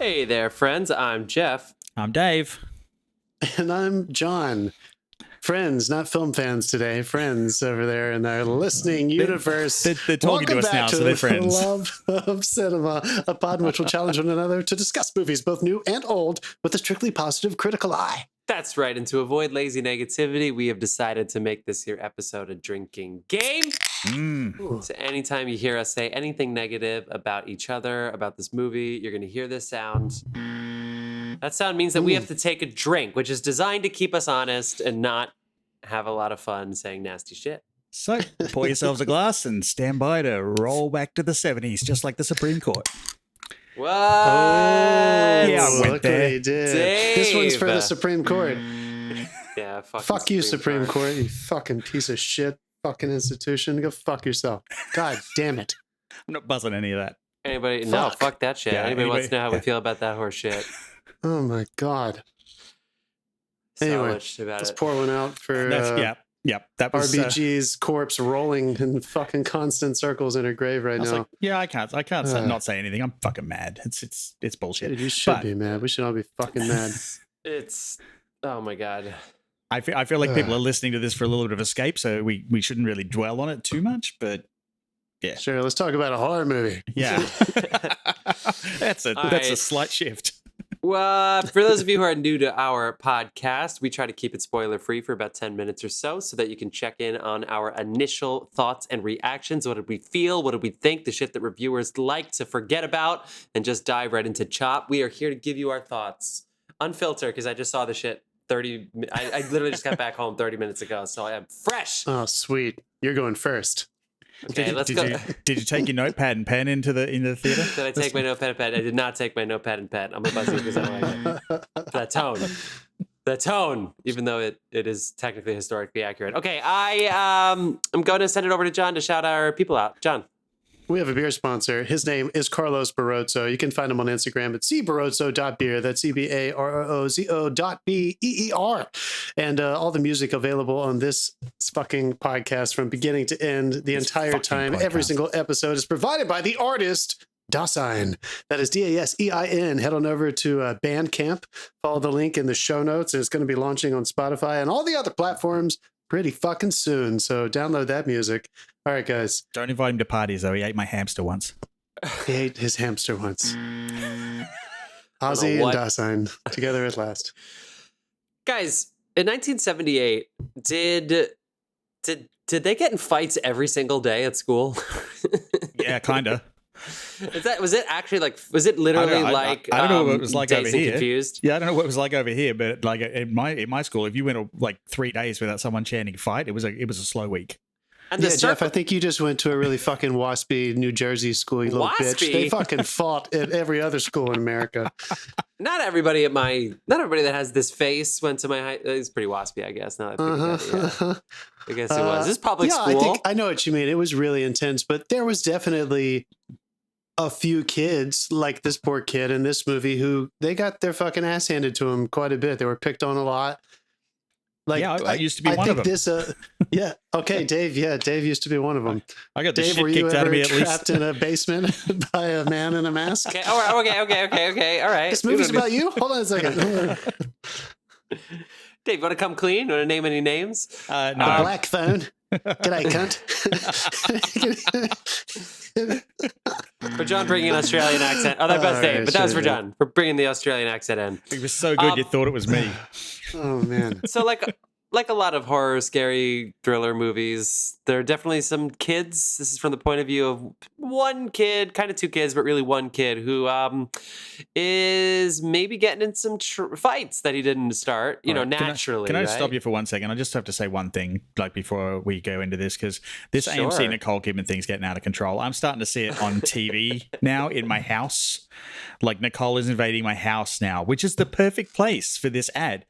Hey there, friends. I'm Jeff. I'm Dave. And I'm John. Friends, not film fans today. Friends over there in our listening universe. They're talking to us now, so they're friends. Love of Cinema, a pod in which we'll challenge one another to discuss movies, both new and old, with a strictly positive critical eye. That's right. And to avoid lazy negativity, we have decided to make this here episode a drinking game. So anytime you hear us say anything negative about each other, about this movie, you're going to hear this sound. That sound means that we have to take a drink, which is designed to keep us honest and not have a lot of fun saying nasty shit. So pour yourselves a glass and stand by to roll back to the 70s, just like the Supreme Court. What? Yeah, I went look there. what he did. Dave. This one's for the Supreme Court. Yeah, Fuck you, Supreme Court, you fucking piece of shit. Fucking institution. Go fuck yourself. God damn it. I'm not buzzing any of that. Anybody? No, fuck that shit. Yeah, anybody wants to know how we yeah. feel about that horse shit? Oh my God. So Anyway, much about let's it. pour one out for Yep. That was RBG's corpse rolling in fucking constant circles in her grave right I was now. like, yeah, I can't not say anything. I'm fucking mad. It's bullshit. Dude, you should But be mad. We should all be fucking mad. It's oh my God. I feel like people are listening to this for a little bit of escape, so we shouldn't really dwell on it too much. But yeah, Sure, let's talk about a horror movie. yeah, that's a slight shift. Well, for those of you who are new to our podcast, we try to keep it spoiler free for about 10 minutes or so that you can check in on our initial thoughts and reactions. What did we feel? What did we think? The shit that reviewers like to forget about and just dive right into chop. We are here to give you our thoughts unfiltered because I just saw the shit I literally just got back home 30 minutes ago, so I am fresh. Oh, sweet. You're going first. Okay, let's go. Did you take your notepad and pen into the theater? Did I take my notepad and pen? I did not take my notepad and pen. I'm about to because I don't like it. That tone, even though it is technically historically accurate. Okay, I'm going to send it over to John to shout our people out. John. We have a beer sponsor. His name is Carlos Barroso. You can find him on Instagram at cbarroso.beer. That's CBAROOZO.BEER. And all the music available on this fucking podcast from beginning to end, the entire time, every single episode is provided by the artist Dasein. That is Dasein. Head on over to Bandcamp. Follow the link in the show notes. It's going to be launching on Spotify and all the other platforms pretty fucking soon. So download that music. All right, guys. Don't invite him to parties, though. He ate my hamster once. He ate his hamster once. Ozzy and Dasein together at last. Guys, in 1978, did they get in fights every single day at school? Yeah, kind of. Was it literally like I don't know what it was like Dazed over and here. Confused? Yeah, I don't know what it was like over here, but like in my school, if you went like 3 days without someone chanting "fight," it was a slow week. And Yeah, Jeff, I think you just went to a really fucking waspy New Jersey school, you little bitch. They fucking fought at every other school in America. Not everybody that has this face went to my high. It's pretty waspy, I guess. Now that I think about it, yeah. I guess it was. This is public school. I know what you mean. It was really intense, but there was definitely a few kids like this poor kid in this movie who they got their fucking ass handed to them quite a bit. They were picked on a lot. Like, yeah, I used to be one of them. Yeah. Okay, Dave. Yeah, Dave used to be one of them. I got the Dave, shit were you kicked out of ever me at least. trapped in a basement by a man in a mask? Okay. All right. This movie's about you? Hold on a second. Dave, you want to come clean? You want to name any names? No. Black phone. G'day, cunt. For John bringing an Australian accent. Oh, that was Dave, but that was for John for bringing the Australian accent in. It was so good you thought it was me. Oh man. So like a lot of horror, scary thriller movies, there are definitely some kids. This is from the point of view of one kid, kind of two kids, but really one kid who is maybe getting in some fights that he didn't start, naturally. Can I right? stop you for 1 second? I just have to say one thing, like before we go into this, because this AMC Nicole Kidman thing's getting out of control. I'm starting to see it on TV now in my house. Like Nicole is invading my house now, which is the perfect place for this ad.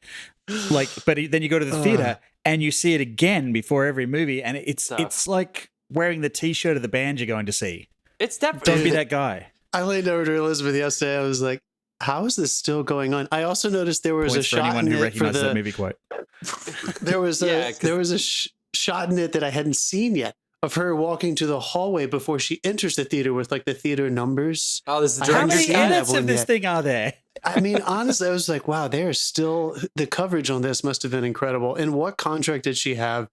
Like, but then you go to the theater and you see it again before every movie, and it's like wearing the T-shirt of the band you're going to see. It's definitely Don't be that guy. I leaned over to Elizabeth yesterday. I was like, "How is this still going on?" I also noticed there was Points a for shot anyone in who it for recognizes that movie quote. There was a shot in it that I hadn't seen yet of her walking to the hallway before she enters the theater with like the theater numbers. Oh, this is the How director's many cut. edits of this thing are there? I mean, honestly, I was like, wow, there's still the coverage on this must have been incredible. And what contract did she have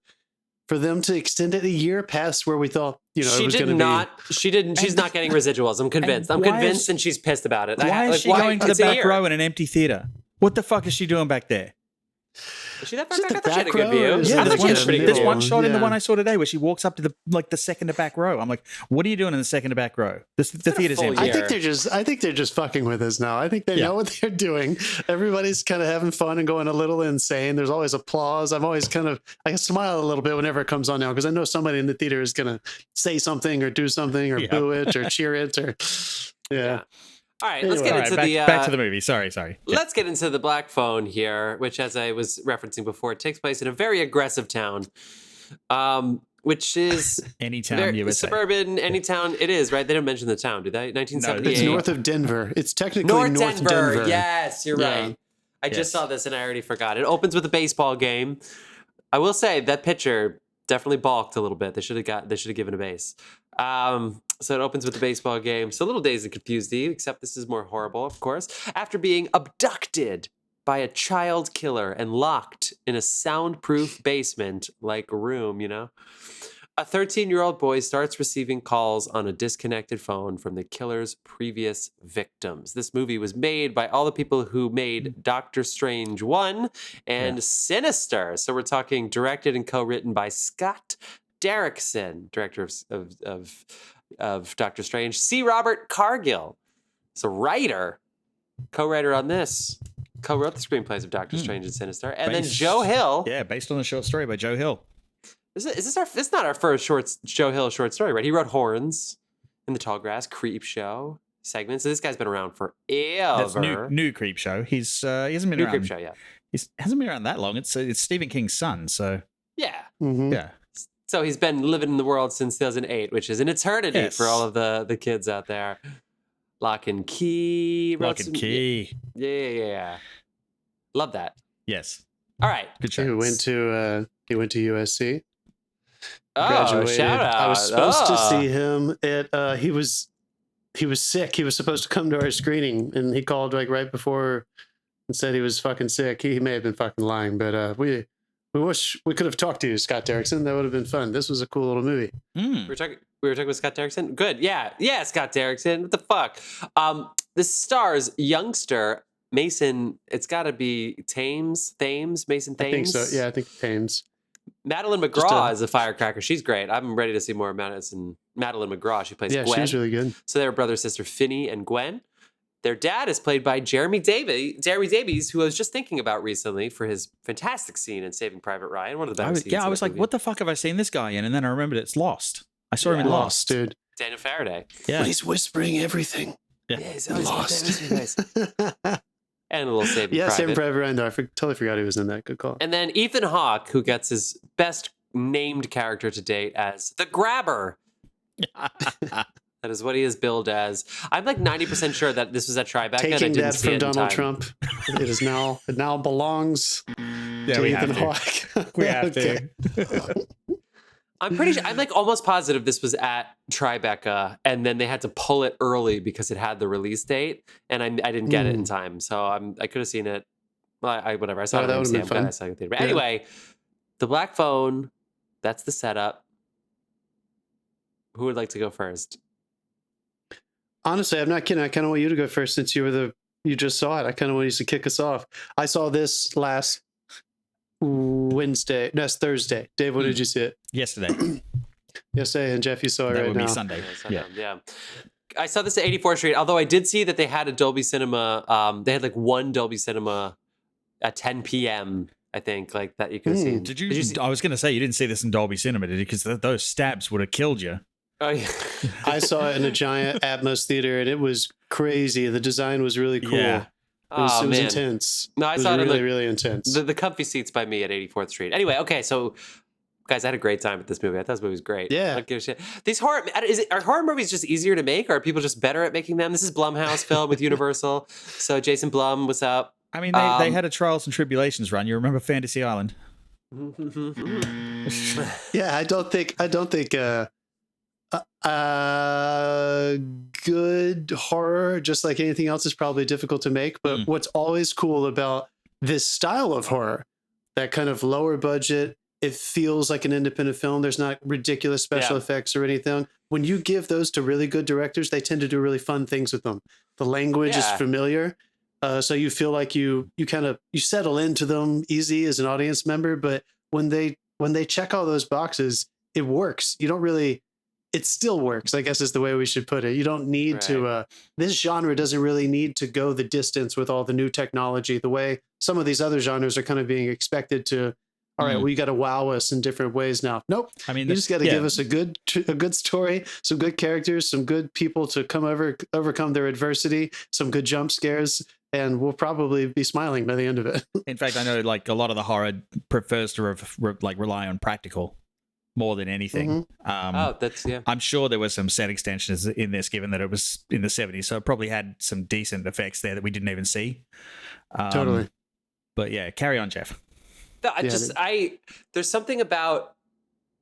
for them to extend it a year past where we thought, it was going to be? She didn't. She's not getting residuals. I'm convinced. And she's pissed about it. Why is she going to the back row in an empty theater? What the fuck is she doing back there? Is she that far Is it back? I the thought she had a back good row, view. or is Yeah, it there's the one, middle? there's one shot in the Yeah. one I saw today where she walks up to the second to back row. I'm like, what are you doing in the second to back row? The theater's full empty. year. I think they're just fucking with us now. I think they know what they're doing. Everybody's kind of having fun and going a little insane. There's always applause. I'm always I smile a little bit whenever it comes on now because I know somebody in the theater is going to say something or do something or boo it or cheer it or yeah. All right, let's get into back to the movie. Sorry. Yeah. Let's get into the Black Phone here, which, as I was referencing before, takes place in a very aggressive town, which is Any town USA. Suburban, any town. It is, right? They don't mention the town, do they? 1978. It's north of Denver. It's technically North North Denver. Yes, you're right. I just saw this and I already forgot. It opens with a baseball game. I will say that pitcher definitely balked a little bit. They should have given a base. So it opens with the baseball game. So a little Dazed and Confused, except this is more horrible, of course. After being abducted by a child killer and locked in a soundproof basement-like room, a 13-year-old boy starts receiving calls on a disconnected phone from the killer's previous victims. This movie was made by all the people who made Doctor Strange 1 and Sinister. So we're talking directed and co-written by Scott Derrickson, director of Doctor Strange. C. Robert Cargill is a writer, co-writer on this. Co-wrote the screenplays of Doctor Strange and Sinister. And then Joe Hill. Yeah, based on a short story by Joe Hill. It's not our first Joe Hill short story, right? He wrote Horns in the Tall Grass, Creep Show segments. So this guy's been around forever. That's new Creep Show. He hasn't been New around. Creep Show, yeah. He hasn't been around that long. It's Stephen King's son, so Yeah. Mm-hmm. yeah. So he's been living in the world since 2008, which is an eternity for all of the kids out there. Lock and Key. Yeah. Love that. Yes. All right. Good show. He went to USC. Oh, Graduated. shout out. I was supposed to see him at he was sick. He was supposed to come to our screening and he called like right before and said he was fucking sick. He may have been fucking lying, but we wish we could have talked to you, Scott Derrickson. That would have been fun. This was a cool little movie. We were talking with Scott Derrickson. Good. Yeah, Scott Derrickson. What the fuck? This stars youngster Mason. It's got to be Thames. Mason Thames. I think so. Yeah, I think Thames. Madeleine McGraw is a firecracker. She's great. I'm ready to see more of Madeleine McGraw. She plays Gwen. Yeah, she's really good. So they were brother sister Finney and Gwen. Their dad is played by Jeremy Davies, who I was just thinking about recently for his fantastic scene in Saving Private Ryan. One of the better scenes. I was like, what the fuck have I seen this guy in? And then I remembered it's Lost. I saw him in Lost, dude. Daniel Faraday. Yeah. But he's whispering everything. Yeah, he's always Lost. And a little Saving Yeah, Private. Saving Private Ryan, though. I totally forgot he was in that. Good call. And then Ethan Hawke, who gets his best named character to date as the Grabber. That is what he is billed as. I'm like 90% sure that this was at Tribeca. Taking and I didn't that see from it in Donald time. Trump. It now belongs to we Ethan have to. Hawke. We have to. I'm pretty sure. I'm like almost positive this was at Tribeca, and then they had to pull it early because it had the release date, and I didn't get it in time. So I could have seen it. Well, whatever. I saw it that on would have been AMC. fun. I saw it in theater. But anyway, the Black Phone. That's the setup. Who would like to go first? Honestly, I'm not kidding. I kind of want you to go first since you just saw it. I kind of want you to kick us off. I saw this last Thursday. Dave, when did you see it? Yesterday. Yesterday, and Jeff, you saw it That right would now. be Sunday. Yeah. I saw this at 84th Street, although I did see that they had a Dolby Cinema. They had like one Dolby Cinema at 10 p.m., I think, like that you could have seen. Did you see? I was going to say, you didn't see this in Dolby Cinema, did you? Because those stabs would have killed you. Oh, yeah. I saw it in a giant Atmos theater, and it was crazy. The design was really cool. Yeah. It was man. intense. No, I it was saw it in really, really intense. The comfy seats by me at 84th Street. Anyway, okay, so guys, I had a great time with this movie. I thought this movie was great. Yeah. I don't give a shit. These are horror movies just easier to make, or are people just better at making them? This is Blumhouse film with Universal. So Jason Blum, what's up? I mean, they had a Trials and Tribulations run. You remember Fantasy Island? Yeah, I don't think good horror, just like anything else, is probably difficult to make. But what's always cool about this style of horror, that kind of lower budget, it feels like an independent film. There's not ridiculous special effects or anything. When you give those to really good directors, they tend to do really fun things with them. The language is familiar. So you feel like you settle into them easy as an audience member. But when they check all those boxes, it works. It still works, I guess is the way we should put it. You don't need to, this genre doesn't really need to go the distance with all the new technology, the way some of these other genres are kind of being expected to. All right, well, you got to wow us in different ways now. Nope. I mean, you just got to give us a good story, some good characters, some good people to overcome their adversity, some good jump scares, and we'll probably be smiling by the end of it. In fact, I know like a lot of the horror prefers to rely on practical more than anything. I'm sure there was some set extensions in this, given that it was in the 70s, so it probably had some decent effects there that we didn't even see. Totally. But yeah, carry on, Jeff. There's something about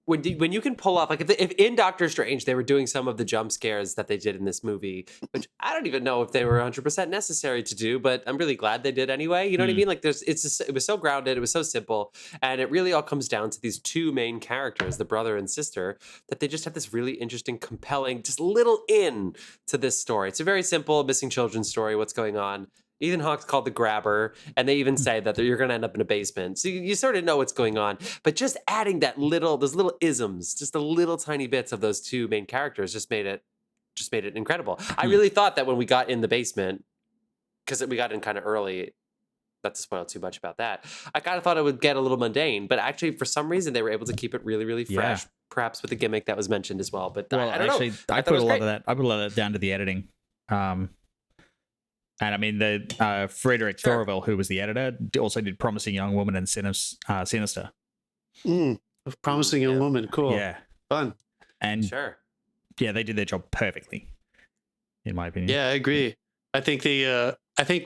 when you can pull off, like if in Doctor Strange they were doing some of the jump scares that they did in this movie, which I don't even know if they were 100% necessary to do, but I'm really glad they did anyway. You know what I mean? Like it was so grounded, it was so simple, and it really all comes down to these two main characters, the brother and sister, that they just have this really interesting, compelling, just little in to this story. It's a very simple missing children story. What's going on? Ethan Hawke's called the grabber, and they even say that you're going to end up in a basement. So you sort of know what's going on. But just adding those little isms, just the little tiny bits of those two main characters just made it incredible. I really thought that when we got in the basement, because we got in kind of early, not to spoil too much about that, I kind of thought it would get a little mundane. But actually, for some reason, they were able to keep it really, really fresh, perhaps with the gimmick that was mentioned as well. But I don't know. I put a lot of that down to the editing. And I mean, the Friedrich Thorvald, who was the editor, also did Promising Young Woman and Sinister. Promising Young Woman, cool. Yeah. Fun. And yeah, they did their job perfectly, in my opinion. Yeah, I agree. I think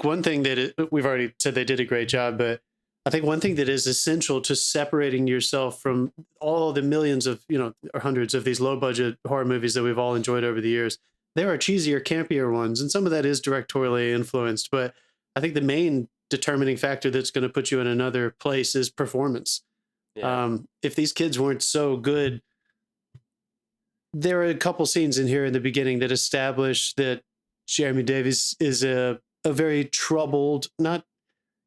one thing that we've already said they did a great job, but I think one thing that is essential to separating yourself from all the millions of, or hundreds of these low budget horror movies that we've all enjoyed over the years. There are cheesier, campier ones, and some of that is directorially influenced. But I think the main determining factor that's going to put you in another place is performance. Yeah. If these kids weren't so good, there are a couple scenes in here in the beginning that establish that Jeremy Davies is a very troubled, not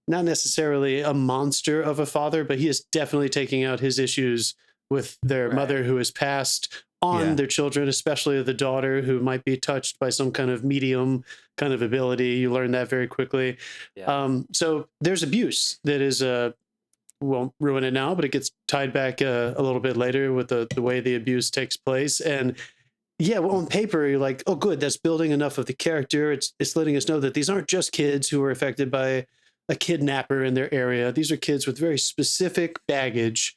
necessarily a monster of a father, but he is definitely taking out his issues with their mother who has passed on their children, especially the daughter who might be touched by some kind of medium kind of ability. You learn that very quickly. Yeah. So there's abuse that is, won't ruin it now, but it gets tied back a little bit later with the way the abuse takes place. And yeah, well, on paper, you're like, oh, good, that's building enough of the character. It's letting us know that these aren't just kids who are affected by a kidnapper in their area. These are kids with very specific baggage,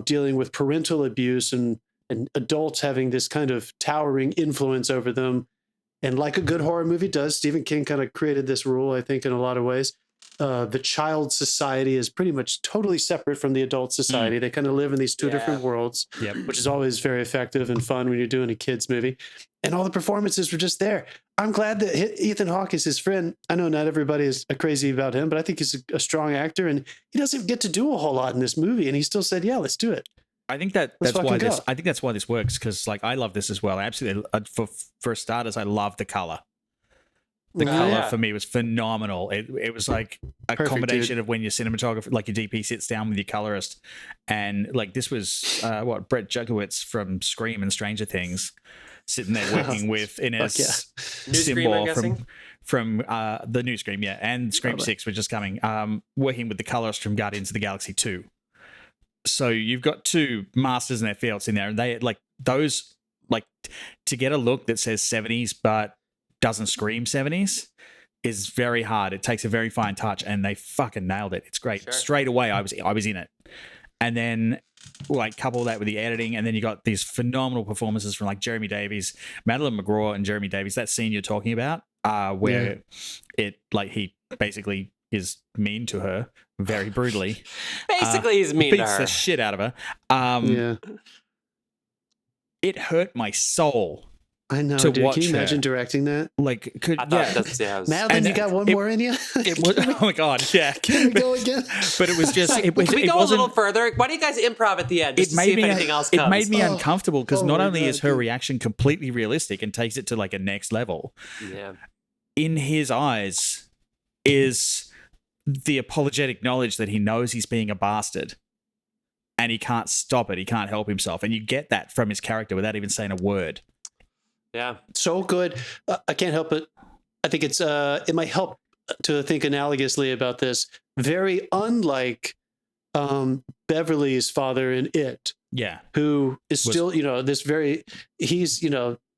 dealing with parental abuse and adults having this kind of towering influence over them. And like a good horror movie does, Stephen King kind of created this rule, I think, in a lot of ways. The child society is pretty much totally separate from the adult society. They kind of live in these two different worlds, which is always very effective and fun when you're doing a kid's movie. And all the performances were just there. I'm glad that Ethan Hawke is his friend. I know not everybody is crazy about him, but I think he's a strong actor, and he doesn't get to do a whole lot in this movie. And he still said, yeah, let's do it. I think that's why this works, because like I love this as well. Absolutely, for starters, I love the color. The color for me was phenomenal. It was like a combination of when your cinematographer, like your DP, sits down with your colorist, and like this was Brett Jugowitz from Scream and Stranger Things, sitting there working with Ines Simbor from the new Scream, and Scream 6, which is coming. Working with the colorist from Guardians of the Galaxy 2. So you've got two masters in their fields in there, and they like those, like, to get a look that says 70s but doesn't scream 70s is very hard. It takes a very fine touch, and they fucking nailed it. It's great. Sure. Straight away, I was in it. And then like couple that with the editing, and then you got these phenomenal performances from like Jeremy Davies, Madeleine McGraw, and Jeremy Davies. That scene you're talking about, where it like he basically is mean to her very brutally. Basically, he's mean to beats her. the shit out of her. Yeah. It hurt my soul. I know, to dude. watch Can you her. imagine directing that? Like, could I thought that's Madeline, and you got one more in you? it was, oh my god, yeah. Can we go again? But it was just Like, it was can we it go a wasn't little further? Why do you guys improv at the end just to see if anything else comes? It made me uncomfortable because not my only God, is her dude. reaction completely realistic and takes it to like a next level, Yeah. in his eyes is the apologetic knowledge that he knows he's being a bastard and he can't stop it. He can't help himself. And you get that from his character without even saying a word. Yeah. So good. I can't help it. I think it might help to think analogously about this. Very unlike Beverly's father in It, Yeah. who is still, he's,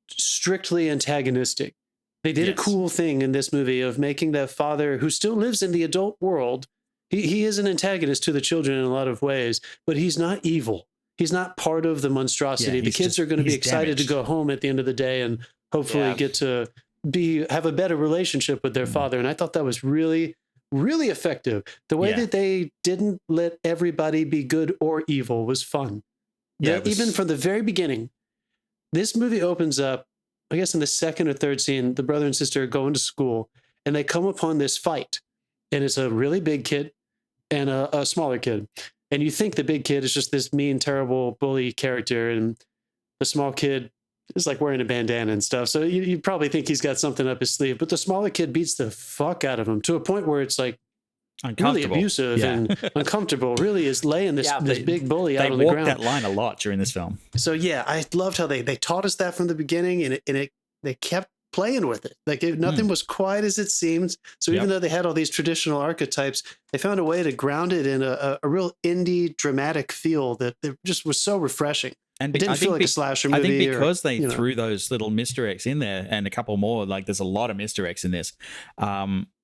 strictly antagonistic. They did a cool thing in this movie of making that father who still lives in the adult world. He is an antagonist to the children in a lot of ways, but he's not evil. He's not part of the monstrosity. Yeah, the kids are going to be excited damaged. to go home at the end of the day and hopefully get to have a better relationship with their father. And I thought that was really, really effective. The way that they didn't let everybody be good or evil was fun. Yeah, Even from the very beginning, this movie opens up, I guess in the second or third scene, the brother and sister are going to school and they come upon this fight. And it's a really big kid and a smaller kid. And you think the big kid is just this mean, terrible bully character, and the small kid is like wearing a bandana and stuff. So you probably think he's got something up his sleeve. But the smaller kid beats the fuck out of him to a point where it's like really abusive and uncomfortable. Really is laying this big bully out on the ground. They walked that line a lot during this film. So yeah, I loved how they taught us that from the beginning, and they kept playing with it. Like nothing was quite as it seems. So even though they had all these traditional archetypes, they found a way to ground it in a real indie dramatic feel that just was so refreshing. And it didn't feel like a slasher movie. I think because they threw those little misdirects in there and a couple more, like there's a lot of misdirects in this.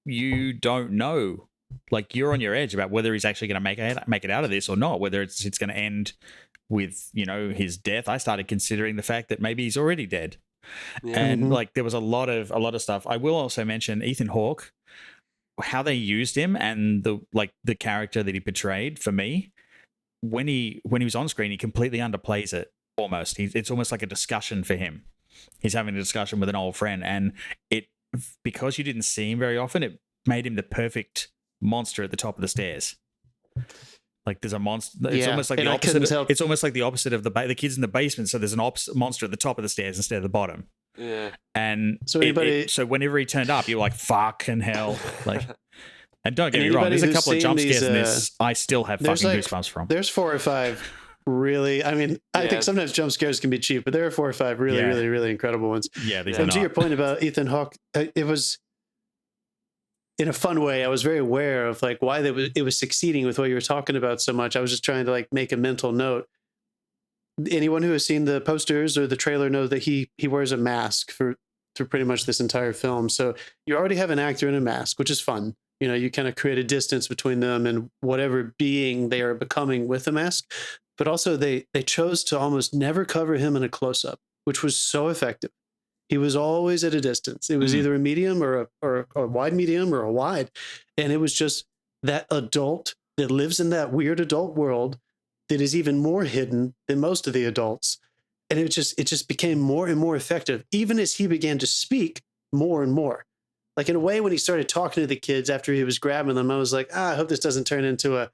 You don't know, like you're on your edge about whether he's actually going to make it out of this or not, whether it's going to end with, his death. I started considering the fact that maybe he's already dead. Yeah. And like there was a lot of stuff. I will also mention Ethan Hawke, how they used him and the character that he portrayed. For me, when he was on screen, he completely underplays it. Almost, it's almost like a discussion for him. He's having a discussion with an old friend, and because you didn't see him very often, it made him the perfect monster at the top of the stairs. Like there's a monster. It's almost like the opposite. It's almost like the opposite of the kids in the basement. So there's an monster at the top of the stairs instead of the bottom. Yeah. And so whenever he turned up, you're like, "Fuck and hell!" Like, and don't get me wrong. There's a couple of jump scares in this. I still have fucking goosebumps from. There's 4 or 5 really. I mean, I think sometimes jump scares can be cheap, but there are 4 or 5 really, really, really incredible ones. Yeah. And to your point about Ethan Hawke, it was. In a fun way, I was very aware of like why it was succeeding with what you were talking about so much. I was just trying to like make a mental note. Anyone who has seen the posters or the trailer knows that he wears a mask through pretty much this entire film. So you already have an actor in a mask, which is fun. You kind of create a distance between them and whatever being they are becoming with the mask. But also they chose to almost never cover him in a close-up, which was so effective. He was always at a distance. It was either a medium or a wide medium or a wide. And it was just that adult that lives in that weird adult world that is even more hidden than most of the adults. And it just became more and more effective, even as he began to speak more and more. Like in a way, when he started talking to the kids after he was grabbing them, I was like, I hope this doesn't turn into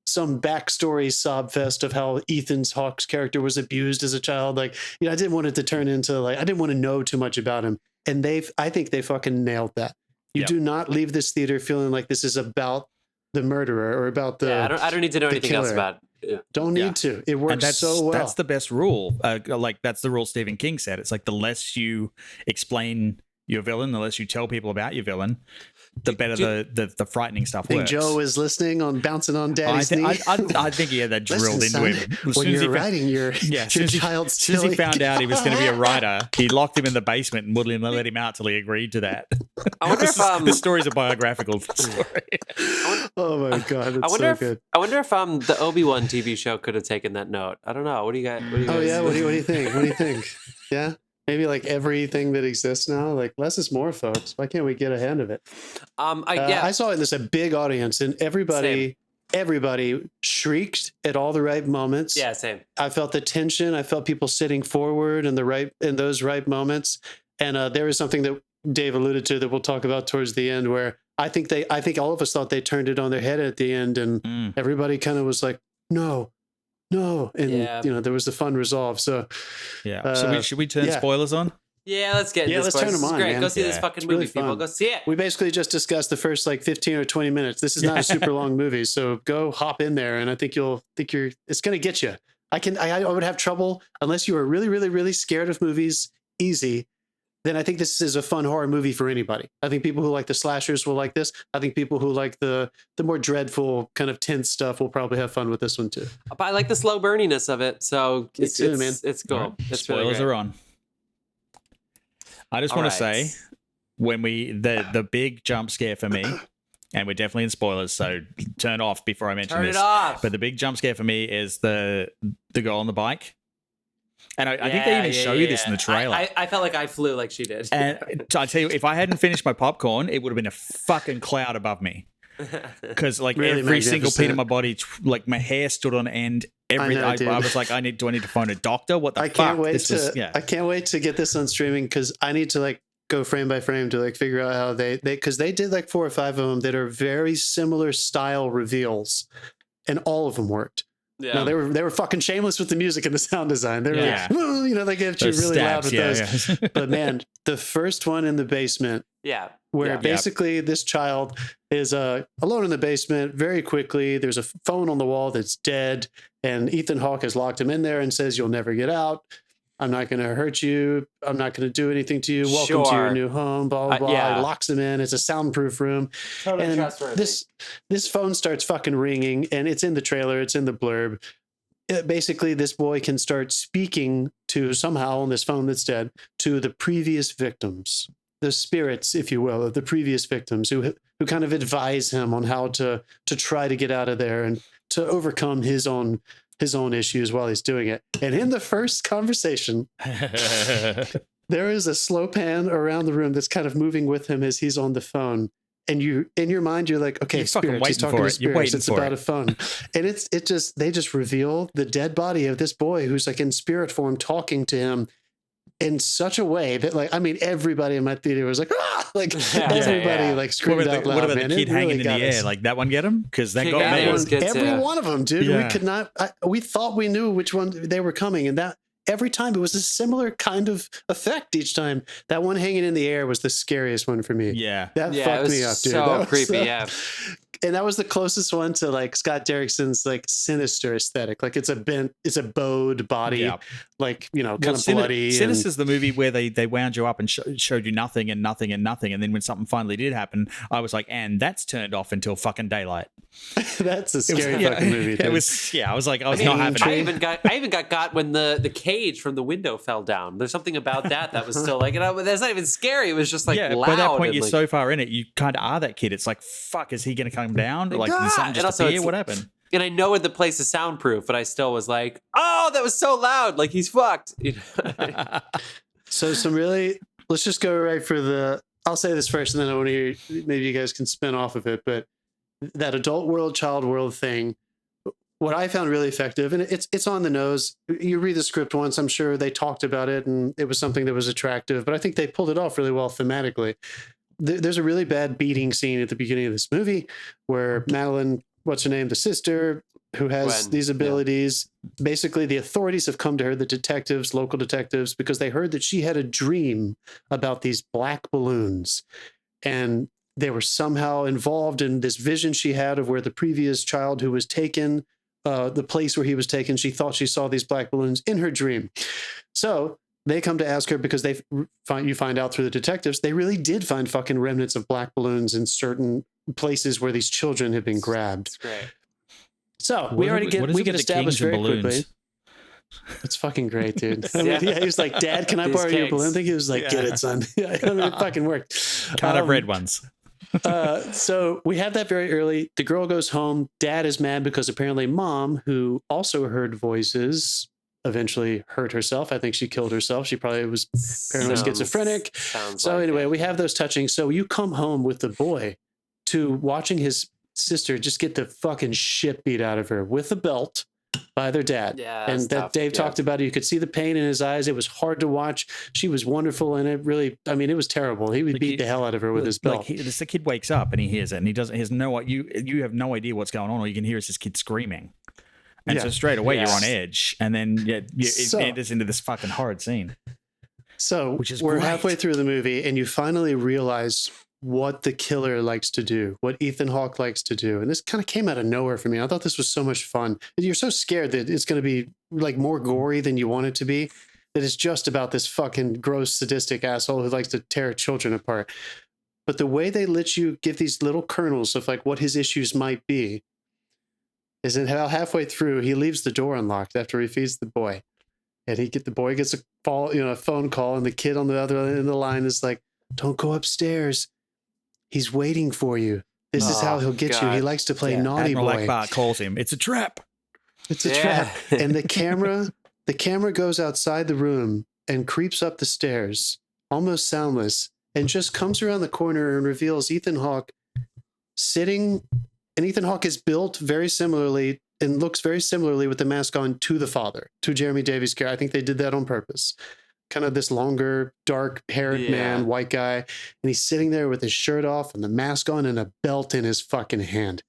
some backstory sob fest of how Ethan Hawke's character was abused as a child. Like, I didn't want it to turn into I didn't want to know too much about him. And I think they fucking nailed that. You do not leave this theater feeling like this is about the murderer or about the. Yeah, I don't need to know anything else about it. Yeah. Don't need to. It works so well. That's the best rule. That's the rule Stephen King said. It's like the less you explain your villain, the less you tell people about your villain, the better the frightening stuff works. I think Joe is listening on bouncing on Daddy's knee. I think he had that drilled into him. When you're writing your child's as soon as he found out he was going to be a writer, he locked him in the basement and wouldn't let him out till he agreed to that. I wonder if the story's a biographical story. Oh my god, it's so good. I wonder if the Obi-Wan TV show could have taken that note. I don't know. What do you got? What do you think? What do you think? Yeah. Maybe like everything that exists now, like less is more, folks. Why can't we get a hand of it? I saw it in this a big audience, and everybody shrieked at all the right moments. Yeah, same. I felt the tension. I felt people sitting forward in those right moments. And there was something that Dave alluded to that we'll talk about towards the end, where I think all of us thought they turned it on their head at the end, and everybody kind of was like, no. And there was the fun resolve. So so should we turn spoilers on? Yeah, let's get into let's turn them on. Great. Man. Go see this fucking movie, people. Go see it. We basically just discussed the first like 15 or 20 minutes. This is not a super long movie, so go hop in there, and I think it's going to get you. I would have trouble unless you were really, really, really scared of movies. Easy. Then I think this is a fun horror movie for anybody. I think people who like the slashers will like this. I think people who like the more dreadful kind of tense stuff will probably have fun with this one too. But I like the slow burniness of it, so it's cool. Right. It's spoilers really are on. I just want to say, when the big jump scare for me, and we're definitely in spoilers, so turn off before I mention this. Turn it off. But the big jump scare for me is the girl on the bike. And I think they even show you this in the trailer. I felt like I flew like she did. And I tell you, if I hadn't finished my popcorn, it would have been a fucking cloud above me. Because like really every single beat of my body, like my hair stood on end. I was like, do I need to phone a doctor? What the fuck? I can't wait to get this on streaming, because I need to like go frame by frame to like figure out how because they did like 4 or 5 of them that are very similar style reveals, and all of them worked. Yeah. No, they were fucking shameless with the music and the sound design. They were like, they get you really loud with those. Yeah. But man, the first one in the basement, where basically this child is alone in the basement very quickly. There's a phone on the wall that's dead, and Ethan Hawke has locked him in there and says, "You'll never get out. I'm not going to hurt you. I'm not going to do anything to you. Welcome to your new home." Blah blah blah. He locks him in. It's a soundproof room. Totally and trustworthy. This phone starts fucking ringing, and it's in the trailer. It's in the blurb. Basically, this boy can start speaking to, somehow on this phone that's dead, to the previous victims, the spirits, if you will, of the previous victims who kind of advise him on how to try to get out of there and to overcome his own issues while he's doing it. And in the first conversation, there is a slow pan around the room that's kind of moving with him as he's on the phone. And you, in your mind, you're like, okay, spirits. He's talking to spirits. It's about a phone. And they just reveal the dead body of this boy who's like in spirit form talking to him in such a way that, like, I mean, everybody in my theater was like, ah! Like everybody like screamed out loud. What about man? the kid hanging in the air? Like that one get him? Because that got me. Every one of them, dude. Yeah. We could not. We thought we knew which one they were coming, and that every time it was a similar kind of effect each time. That one hanging in the air was the scariest one for me. Yeah, that fucked me up, dude. So creepy. And that was the closest one to like Scott Derrickson's like sinister aesthetic. Like it's a bowed body, like, you know, kind of bloody. Sinister's the movie where they wound you up and showed you nothing and nothing and nothing, and then when something finally did happen, I was like, and that's turned off until fucking daylight. That's a scary fucking movie. Dude. It was. Yeah, I was like, I was not having it. I even got when the cage from the window fell down. There's something about that was still like, that's not even scary. It was just like loud. By that point, you're so far in it, you kind of are that kid. It's like, fuck, is he going to come down? Like, did something just appear? What happened? And I know the place is soundproof, but I still was like, oh, that was so loud. Like, he's fucked. So let's just go right for I'll say this first, and then I want to hear, maybe you guys can spin off of it, but that adult world, child world thing, what I found really effective, and it's on the nose. You read the script once, I'm sure they talked about it, and it was something that was attractive, but I think they pulled it off really well thematically. There's a really bad beating scene at the beginning of this movie where Madeleine, what's her name, the sister who has these abilities, basically the authorities have come to her, the detectives, local detectives, because they heard that she had a dream about these black balloons, and they were somehow involved in this vision she had of where the previous child who was taken, the place where he was taken, she thought she saw these black balloons in her dream. So they come to ask her because you find out through the detectives, they really did find fucking remnants of black balloons in certain places where these children had been grabbed. That's great. So we get established very quickly. It's fucking great, dude. I mean, he was like, "Dad, can I borrow your balloon?" I think he was like, "Get it, son." I mean, it fucking worked. Can't have red ones. So we have that very early. The girl goes home. Dad is mad because apparently Mom, who also heard voices, eventually hurt herself. I think she killed herself. She probably was paranoid schizophrenic. So anyway, we have those touching. So you come home with the boy to watching his sister just get the fucking shit beat out of her with a belt by their dad. Yeah, and that Dave talked about it. You could see the pain in his eyes. It was hard to watch. She was wonderful in it. Really, I mean, it was terrible. He would beat the hell out of her with his belt. The kid wakes up and he hears it, and he has no. You have no idea what's going on. All you can hear is this kid screaming, and so straight away you're on edge, and then it enters into this fucking horrid scene. So which is we're halfway through the movie, and you finally realize what the killer likes to do, what Ethan Hawke likes to do. And this kind of came out of nowhere for me. I thought this was so much fun. You're so scared that it's going to be like more gory than you want it to be, that it's just about this fucking gross, sadistic asshole who likes to tear children apart. But the way they let you give these little kernels of like what his issues might be is that halfway through, he leaves the door unlocked after he feeds the boy. And the boy gets a phone call, and the kid on the other end of the line is like, "Don't go upstairs. He's waiting for you. This is how he'll get you. He likes to play naughty Admiral boy." Akbar calls him. It's a trap. It's a trap. And the camera goes outside the room and creeps up the stairs, almost soundless, and just comes around the corner and reveals Ethan Hawke sitting. And Ethan Hawke is built very similarly and looks very similarly with the mask on to the father, to Jeremy Davies' character. I think they did that on purpose. Kind of this longer, dark-haired man, white guy, and he's sitting there with his shirt off and the mask on and a belt in his fucking hand,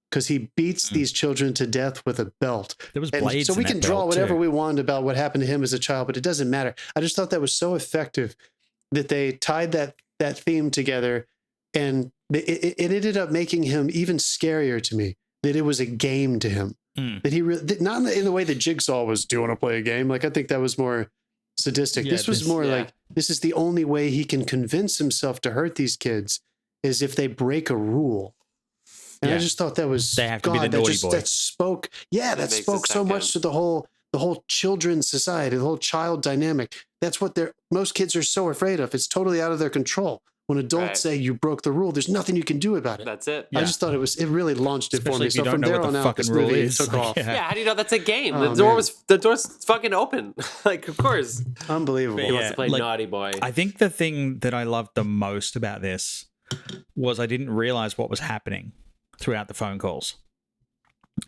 because he beats these children to death with a belt. There was blades. So we can draw whatever we want about what happened to him as a child, but it doesn't matter. I just thought that was so effective that they tied that theme together, and it ended up making him even scarier to me. That it was a game to him. That he not in the way that Jigsaw was. Do you want to play a game? Like, I think that was more sadistic. This was more like, this is the only way he can convince himself to hurt these kids is if they break a rule. And I just thought that was, they have to be the naughty boy. That spoke so much to the whole children's society, the whole child dynamic. That's what most kids are so afraid of. It's totally out of their control. When adults say you broke the rule, there's nothing you can do about it. That's it. I just thought it really launched it for me. So from there on out, this movie took off. Yeah, how do you know that's a game? The door's fucking open. Like, of course. Unbelievable. He wants to play naughty boy. I think the thing that I loved the most about this was I didn't realize what was happening throughout the phone calls.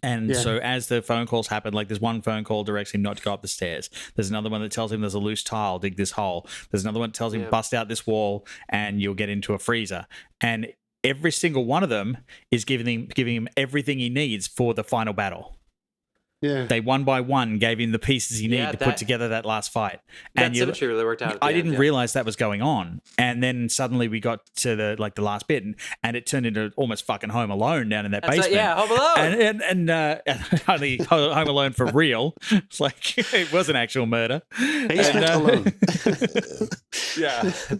And so as the phone calls happen, like there's one phone call directs him not to go up the stairs. There's another one that tells him there's a loose tile, dig this hole. There's another one that tells him bust out this wall and you'll get into a freezer. And every single one of them is giving him everything he needs for the final battle. Yeah. They one by one gave him the pieces he needed to put together that last fight. And symmetry really worked out. I didn't realize that was going on. And then suddenly we got to the last bit and it turned into almost fucking Home Alone down in that basement. Home Alone. And only Home Alone for real. It's like it was an actual murder. Basement alone.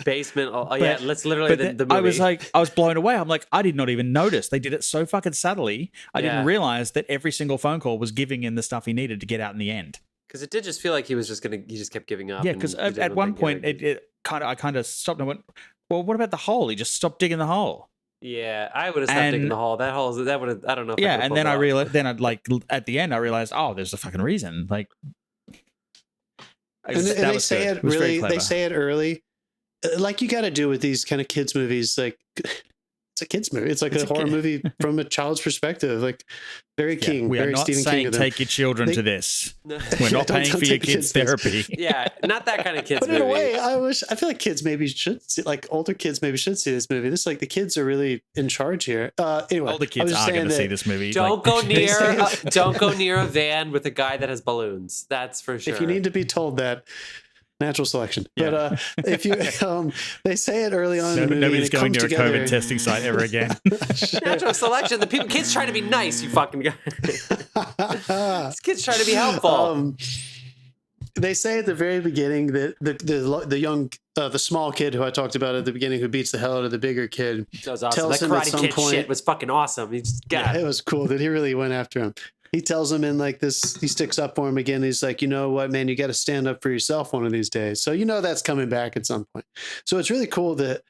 Basement. That's literally the movie. I was blown away. I'm like, I did not even notice. They did it so fucking subtly. I didn't realize that every single phone call was giving him the stuff he needed to get out in the end. Because it did just feel like he just kept giving up. Yeah, because at one point I kind of stopped and went, well, what about the hole? He just stopped digging the hole. Yeah, I would have stopped digging the hole. That would have, I don't know. And then I realized, at the end I realized, oh, there's a fucking reason. Like, they say it early, like you got to do with these kind of kids movies. Like, it's a kids movie. It's like a horror movie from a child's perspective. Like, very King. We very are not Stephen saying King take your children to this. We're not paying for your kids' therapy. Yeah, not that kind of kids movie. But in a way, I feel like kids maybe should see, like older kids maybe should see this movie. This like the kids are really in charge here. Anyway, older kids are going to see this movie. Don't go near a van with a guy that has balloons. That's for sure. If you need to be told that. Natural selection. But if you, they say it early on in the movie. Nobody's going near a COVID testing site ever again. Natural selection. The kids trying to be nice, you fucking guy. These kids trying to be helpful. They say at the very beginning that the small kid who I talked about at the beginning, who beats the hell out of the bigger kid, that was awesome. That Karate Kid shit was fucking awesome. It was cool that he really went after him. He tells him in like this, he sticks up for him again. He's like, you know what, man, you got to stand up for yourself one of these days. So, that's coming back at some point. So it's really cool that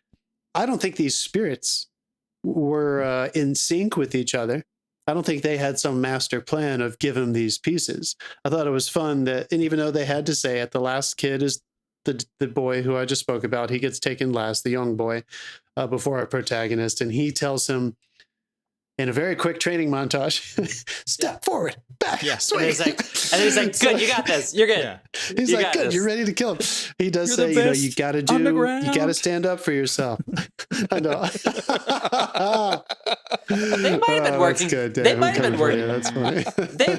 I don't think these spirits were in sync with each other. I don't think they had some master plan of give him these pieces. I thought it was fun that, and even though they had to say it, the last kid is the boy who I just spoke about. He gets taken last, the young boy, before our protagonist, and he tells him in a very quick training montage, step forward, back, swing. And he's like, good, you got this. You're good. Yeah. He's like, good, you're ready to kill him. He does say, you got to stand up for yourself. I know. They might have been working. Good, they might have been working. That's funny.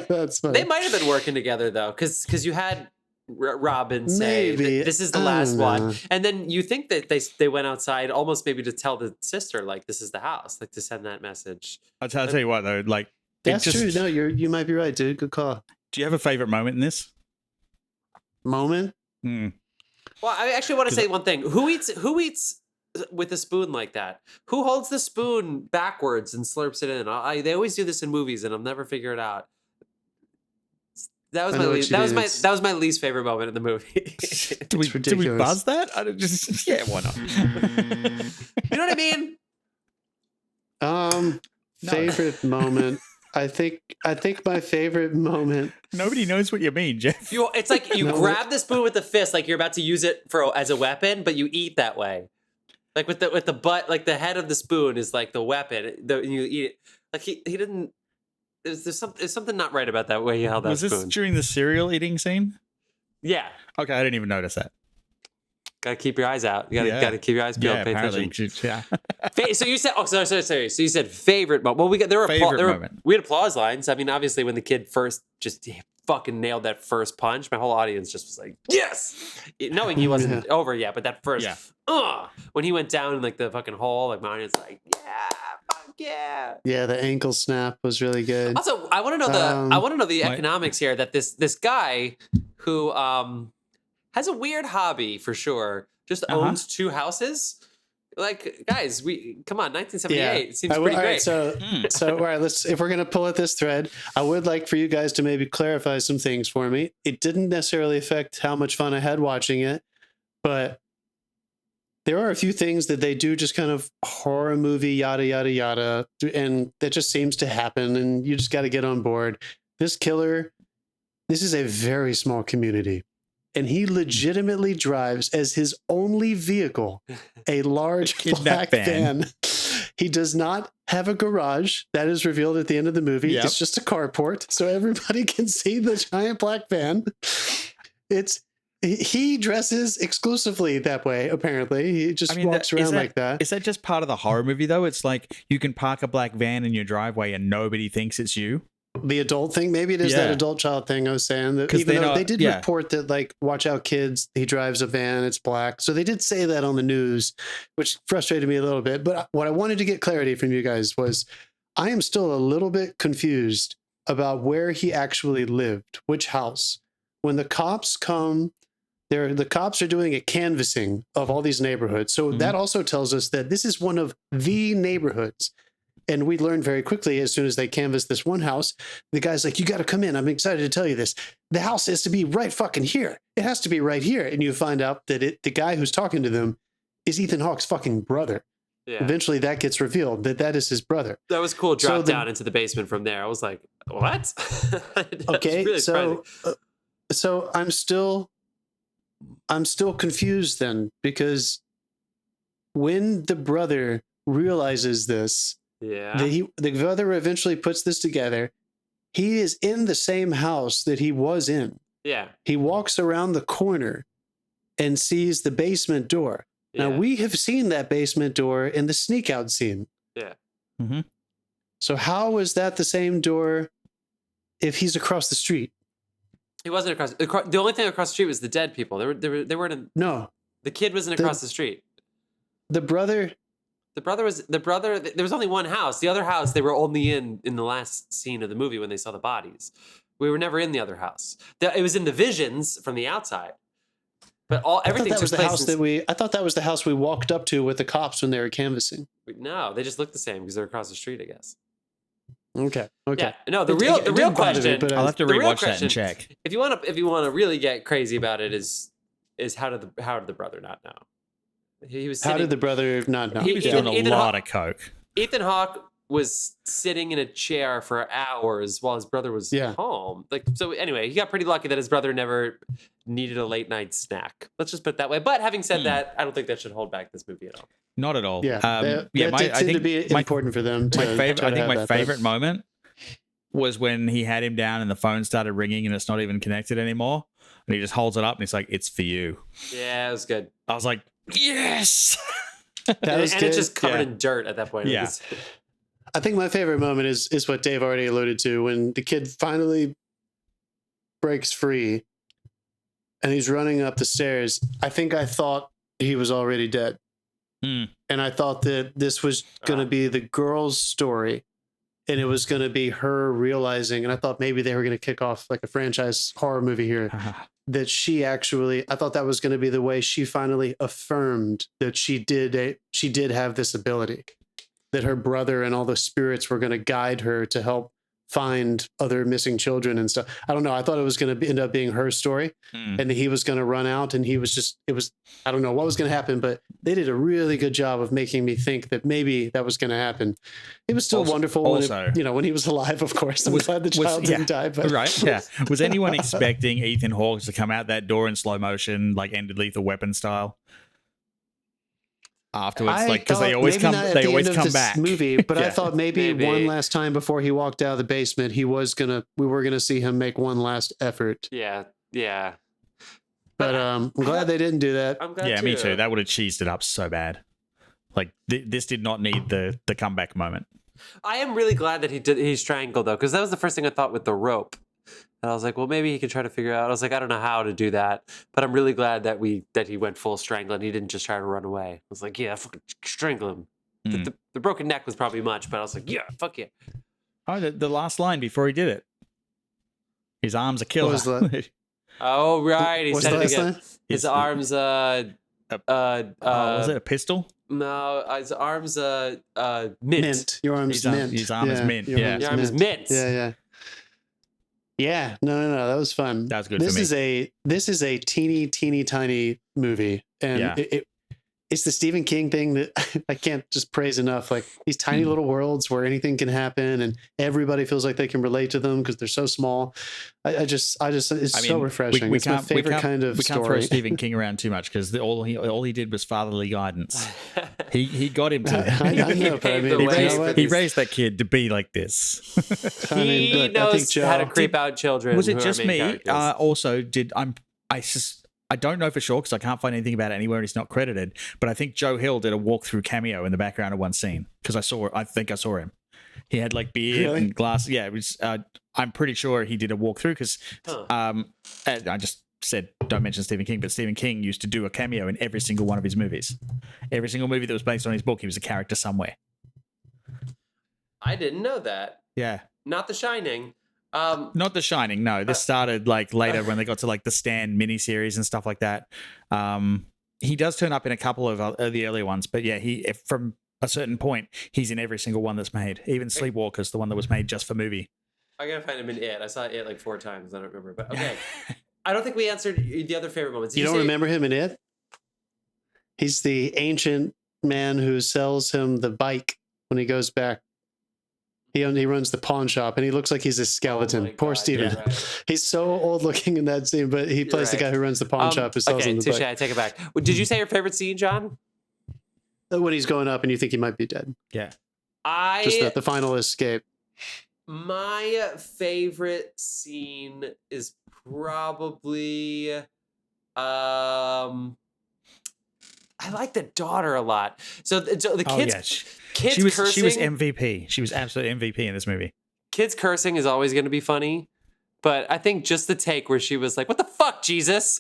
That's funny. They might have been working together though, because you had Robin say this is the last one, and then you think that they went outside almost maybe to tell the sister like this is the house, like to send that message. I'll tell you what though, like that's true. No, you might be right, dude. Good call. Do you have a favorite moment in this? Moment? Well, I actually want to say one thing. Who eats with a spoon like that? Who holds the spoon backwards and slurps it in? They always do this in movies, and I'll never figure it out. That was my least favorite moment in the movie. Did we buzz that? Yeah, why not? You know what I mean? Favorite moment. I think my favorite moment. Nobody knows what you mean, Jeff. It's like you grab the spoon with the fist, like you're about to use it as a weapon, but you eat that way. Like with the butt, like the head of the spoon is like the weapon. You eat it. Like he didn't. There's something not right about that way he held that spoon. Was this during the cereal eating scene? Yeah. Okay, I didn't even notice that. Gotta keep your eyes out. You gotta keep your eyes peeled. Yeah, pay apparently. attention. Yeah. So you said, sorry. So you said favorite moment. Well, we had applause lines. I mean, obviously, when the kid first just fucking nailed that first punch, my whole audience just was like, yes, knowing he wasn't over yet. But that first, when he went down in like the fucking hole, like my audience like, yeah. Yeah, the ankle snap was really good. Also, I want to know the economics here. That this guy who has a weird hobby for sure, just owns 2 houses. Like, guys, come on, 1978 it seems pretty great. So all right, if we're gonna pull at this thread, I would like for you guys to maybe clarify some things for me. It didn't necessarily affect how much fun I had watching it, but there are a few things that they do just kind of horror movie, yada, yada, yada. And that just seems to happen. And you just got to get on board. This killer, this is a very small community. And he legitimately drives as his only vehicle a large black van. He does not have a garage. That is revealed at the end of the movie. Yep. It's just a carport. So everybody can see the giant black van. He dresses exclusively that way, apparently. He just walks around like that. Is that just part of the horror movie, though? It's like you can park a black van in your driveway and nobody thinks it's you. The adult thing? Maybe it is that adult child thing I was saying. That even though they did report that, like, watch out, kids, he drives a van, it's black. So they did say that on the news, which frustrated me a little bit. But what I wanted to get clarity from you guys was I am still a little bit confused about where he actually lived, which house. When the cops come... The cops are doing a canvassing of all these neighborhoods. So that also tells us that this is one of the neighborhoods. And we learned very quickly as soon as they canvassed this one house, the guy's like, you got to come in. I'm excited to tell you this. The house has to be right fucking here. It has to be right here. And you find out that the guy who's talking to them is Ethan Hawke's fucking brother. Yeah. Eventually that gets revealed that is his brother. That was cool. Drop down into the basement from there. I was like, what? Okay. Really so I'm still confused then, because when the brother realizes this, the brother eventually puts this together. He is in the same house that he was in. Yeah. He walks around the corner and sees the basement door. Yeah. Now, we have seen that basement door in the sneak out scene. Yeah. Mm-hmm. So how is that the same door if he's across the street? He wasn't across. The only thing across the street was the dead people. They weren't in. No. The kid wasn't across the street. The brother. There was only one house. The other house they were only in the last scene of the movie when they saw the bodies. We were never in the other house. It was in the visions from the outside. But everything took place. I thought that was the house we walked up to with the cops when they were canvassing. No, they just look the same because they're across the street, I guess. Okay. Yeah. No, the real question. I'll have to rewatch that and check. If you want to really get crazy about it, is how did the brother not know? How did the brother not know? He was doing a lot of coke. Ethan Hawke was sitting in a chair for hours while his brother was home. Like, so anyway, he got pretty lucky that his brother never needed a late night snack. Let's just put it that way. But having said that, I don't think that should hold back this movie at all. Not at all. Yeah, I think to be important for them. I think my favorite moment was when he had him down and the phone started ringing and it's not even connected anymore, and he just holds it up and he's like, "It's for you." Yeah, it was good. I was like, "Yes." And it's just covered in dirt at that point. Yeah. I think my favorite moment is what Dave already alluded to, when the kid finally breaks free and he's running up the stairs. I think I thought he was already dead. And I thought that this was going to be the girl's story, and it was going to be her realizing, and I thought maybe they were going to kick off like a franchise horror movie here, that she actually, I thought that was going to be the way she finally affirmed that she did have this ability, that her brother and all the spirits were going to guide her to help find other missing children and stuff. I don't know. I thought it was going to end up being her story, and he was going to run out, and I don't know what was going to happen, but they did a really good job of making me think that maybe that was going to happen. It was still wonderful when he was alive, of course. I'm glad the child didn't die. But. Right, yeah. Was anyone expecting Ethan Hawke to come out that door in slow motion, like Ended Lethal Weapon style? Afterwards, like, because they always come back. Movie, but I thought maybe one last time before he walked out of the basement, we were gonna see him make one last effort. Yeah. But I'm glad they didn't do that. I'm glad too. Me too. That would have cheesed it up so bad. Like this did not need the comeback moment. I am really glad that he strangled though, because that was the first thing I thought with the rope. And I was like, well, maybe he could try to figure out. I was like, I don't know how to do that, but I'm really glad that he went full strangle and he didn't just try to run away. I was like, yeah, fucking strangle him. The broken neck was probably much, but I was like, yeah, fuck yeah. Oh, the last line before he did it. His arms are killer. Oh, right. He said it again. His arms, was it a pistol? No, his arms, mint. Mint. Your arm's mint. His arm is mint. Yeah. Your arm is mint. Yeah. Yeah, no, that was fun. That was good for me. This is a teeny tiny movie, and it's the Stephen King thing that I can't just praise enough. Like these tiny little worlds where anything can happen, and everybody feels like they can relate to them because they're so small. It's so refreshing. It's my favorite kind of story. We can't throw Stephen King around too much because all he did was fatherly guidance. He got him to. I know, but he raised that kid to be like this. He knows how to creep out children. Was it just me? I don't know for sure because I can't find anything about it anywhere and he's not credited. But I think Joe Hill did a walkthrough cameo in the background of one scene because I think I saw him. He had like beard and glass. Yeah, it was. I'm pretty sure he did a walkthrough because I just said don't mention Stephen King, but Stephen King used to do a cameo in every single one of his movies. Every single movie that was based on his book, he was a character somewhere. I didn't know that. Yeah. Not The Shining. Not The Shining, no. This started like later when they got to like the Stand miniseries and stuff like that. He does turn up in a couple of the earlier ones, but yeah, from a certain point, he's in every single one that's made. Even Sleepwalkers, the one that was made just for movie. I gotta find him in It. I saw It like 4 times. I don't remember, but okay. I don't think we answered the other favorite moments. You don't remember him in It? He's the ancient man who sells him the bike when he goes back. He runs the pawn shop, and he looks like he's a skeleton. Poor Steven. Right. He's so old looking in that scene, but he plays the guy who runs the pawn shop who sells him the bike. I take it back. Did you say your favorite scene, John? When he's going up and you think he might be dead. Yeah. Just the final escape. My favorite scene is probably... I like the daughter a lot. So the kids... Kids cursing. She was MVP. She was absolute MVP in this movie. Kids cursing is always going to be funny, but I think just the take where she was like, "What the fuck, Jesus?"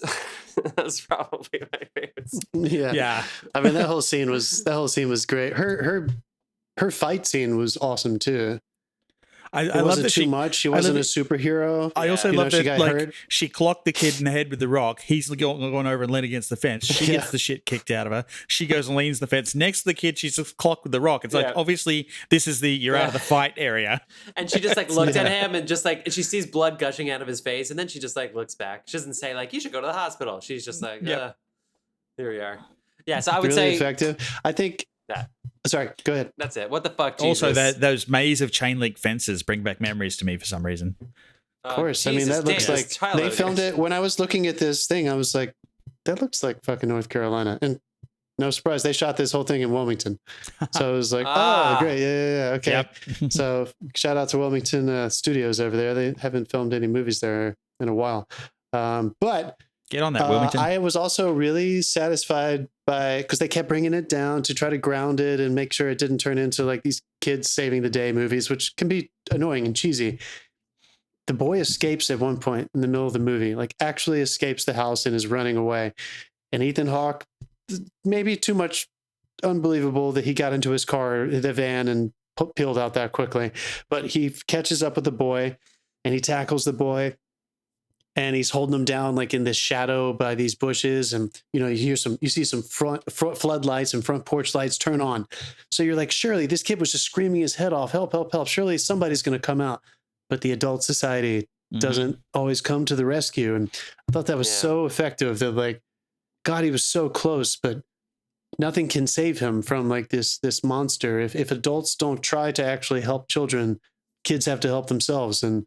That's probably my favorite scene. Yeah. I mean, that whole scene was great. Her fight scene was awesome too. It wasn't too much. She wasn't a superhero. I also love that she clocked the kid in the head with the rock. He's going over and lean against the fence. She gets the shit kicked out of her. She goes and leans the fence next to the kid. She's just clocked with the rock. It's like, obviously, this is you're out of the fight area. And she just like looked at him and just like, she sees blood gushing out of his face. And then she just like looks back. She doesn't say like, you should go to the hospital. She's just like, here we are. Yeah. So I would say effective. I think That. Sorry, go ahead. That's it. What the fuck, Jesus? Also, those maze of chain link fences bring back memories to me for some reason. Of course. I mean, that looks like they filmed it. When I was looking at this thing, I was like, that looks like fucking North Carolina. And no surprise, they shot this whole thing in Wilmington. So I was like, oh, great. Yeah. Okay. Yep. So shout out to Wilmington Studios over there. They haven't filmed any movies there in a while. But get on that, Wilmington. I was also really satisfied because they kept bringing it down to try to ground it and make sure it didn't turn into like these kids saving the day movies, which can be annoying and cheesy. The boy escapes at one point in the middle of the movie, like actually escapes the house and is running away. And Ethan Hawke, maybe too much unbelievable that he got into his car, the van, and peeled out that quickly. But he catches up with the boy and he tackles the boy. And he's holding him down like in this shadow by these bushes. And, you see some front floodlights and front porch lights turn on. So you're like, surely this kid was just screaming his head off. Help, help, help. Surely somebody's going to come out. But the adult society doesn't always come to the rescue. And I thought that was so effective that like, God, he was so close, but nothing can save him from like this monster. If adults don't try to actually help children, kids have to help themselves. And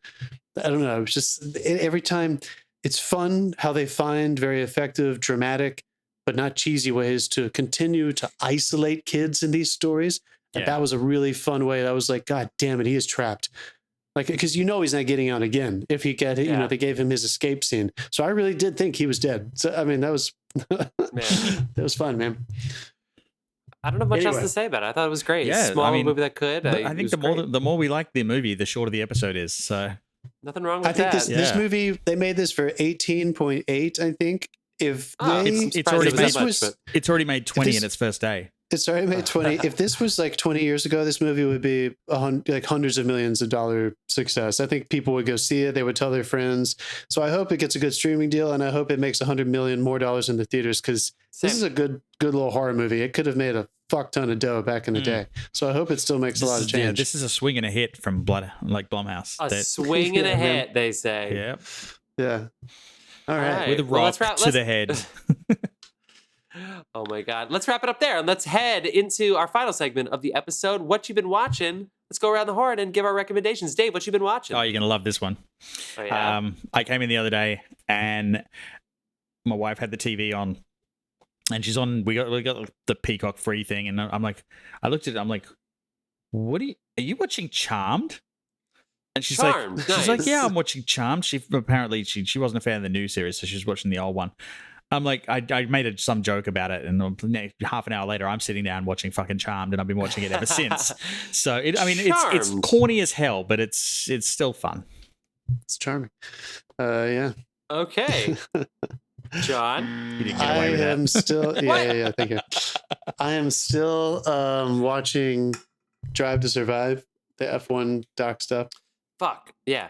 I don't know. It's just every time it's fun how they find very effective, dramatic, but not cheesy ways to continue to isolate kids in these stories. And that was a really fun way. That was like, God damn it, he is trapped. Like, because he's not getting out again. If he get, they gave him his escape scene. So I really did think he was dead. So I mean, that was that was fun, man. I don't know much else to say about it. I thought it was great. Yeah, Small movie that could. I think the more we like the movie, the shorter the episode is. So nothing wrong with that. I think this movie, they made this for 18.8. I think it's already made 20 in its first day. It's already made 20. If this was like 20 years ago, this movie would be like hundreds of millions of dollar success. I think people would go see it. They would tell their friends. So I hope it gets a good streaming deal, and I hope it makes $100 million more in the theaters, because this is a good little horror movie. It could have made a fuck ton of dough back in the day. So I hope it still makes a lot of change. Yeah, this is a swing and a hit from Blumhouse. Swing and a hit, they say. Yep. Yeah. All right. With a rock to the head. Oh my God. Let's wrap it up there and let's head into our final segment of the episode. What you've been watching. Let's go around the horn and give our recommendations. Dave, what you been watching? Oh, you're going to love this one. Oh, yeah. I came in the other day and my wife had the TV on and she's on, we got the Peacock free thing. And I'm like, I looked at it, I'm like, are you watching Charmed? And she's like, yeah, I'm watching Charmed. She wasn't a fan of the new series, so she was watching the old one. I'm like, I made some joke about it, and half an hour later, I'm sitting down watching fucking Charmed, and I've been watching it ever since. So, it's corny as hell, but it's still fun. It's charming. Yeah. Okay. John, you didn't get away with that. am still. Yeah. Thank you. I am still watching Drive to Survive, the F1 doc stuff. Fuck yeah.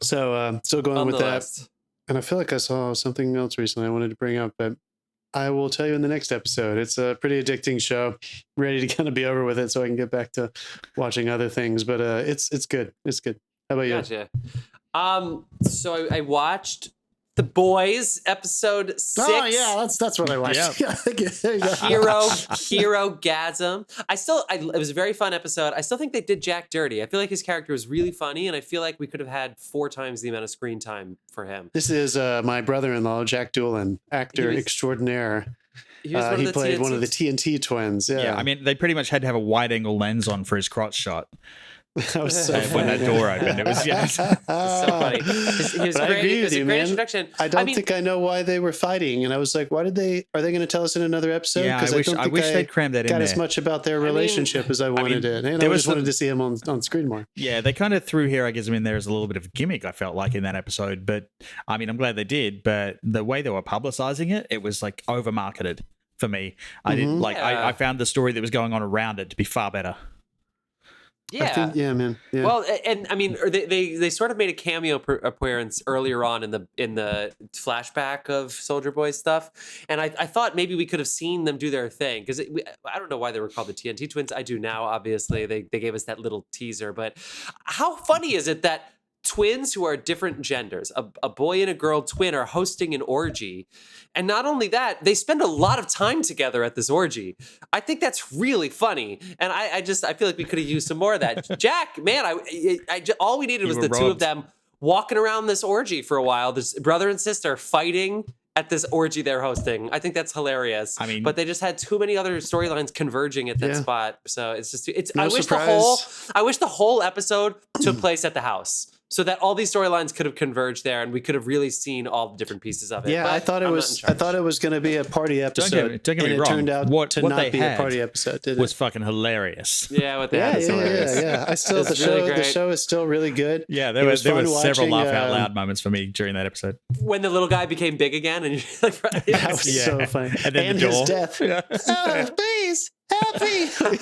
So still going on with that. List. And I feel like I saw something else recently I wanted to bring up, but I will tell you in the next episode. It's a pretty addicting show. Ready to kind of be over with it so I can get back to watching other things. But it's good. It's good. How about you? Gotcha. So I watched The Boys episode 6. Oh yeah, that's what I watched. Yeah. Hero-gasm. It was a very fun episode. I still think they did Jack dirty. I feel like his character was really funny, and I feel like we could have had 4 times the amount of screen time for him. This is my brother-in-law, Jack Doolin, actor extraordinaire. He played one of the TNT twins. Yeah, I mean, they pretty much had to have a wide-angle lens on for his crotch shot. That was so funny. When that door opened, it was so funny. He was I agree with a you, great man. introduction. I don't think I know why they were fighting, and I was like, are they going to tell us in another episode? Yeah, I wish they'd crammed that in there. Got there. as much about their relationship as I wanted it, and I just wanted to see him on screen more. Yeah, they kind of threw Hero-gasm in there as a little bit of a gimmick, I felt like, in that episode. But I mean, I'm glad they did. But the way they were publicizing it, it was like over marketed for me. I didn't like. I found the story that was going on around it to be far better. Yeah, man. Yeah. Well, and I mean, they sort of made a cameo appearance earlier on in the flashback of Soldier Boy stuff, and I thought maybe we could have seen them do their thing because I don't know why they were called the TNT twins. I do now, obviously. They gave us that little teaser, but how funny is it that twins who are different genders, a boy and a girl twin, are hosting an orgy. And not only that, they spend a lot of time together at this orgy. I think that's really funny. And I feel like we could have used some more of that. Jack, man, all we needed was the two of them walking around this orgy for a while. This brother and sister fighting at this orgy they're hosting. I think that's hilarious. I mean, but they just had too many other storylines converging at that spot. So it's just no I wish the whole episode took place at the house, so that all these storylines could have converged there, and we could have really seen all the different pieces of it. Yeah, I thought it was going to be a party episode. Don't get me wrong. It turned out to not be a party episode. Did it? Was fucking hilarious. Yeah, what they had is hilarious. Yeah. The show is still really good. Yeah, there were several laugh out loud moments for me during that episode. When the little guy became big again, and you're like, that was so funny. And then the his death. Oh, please. Help me! And he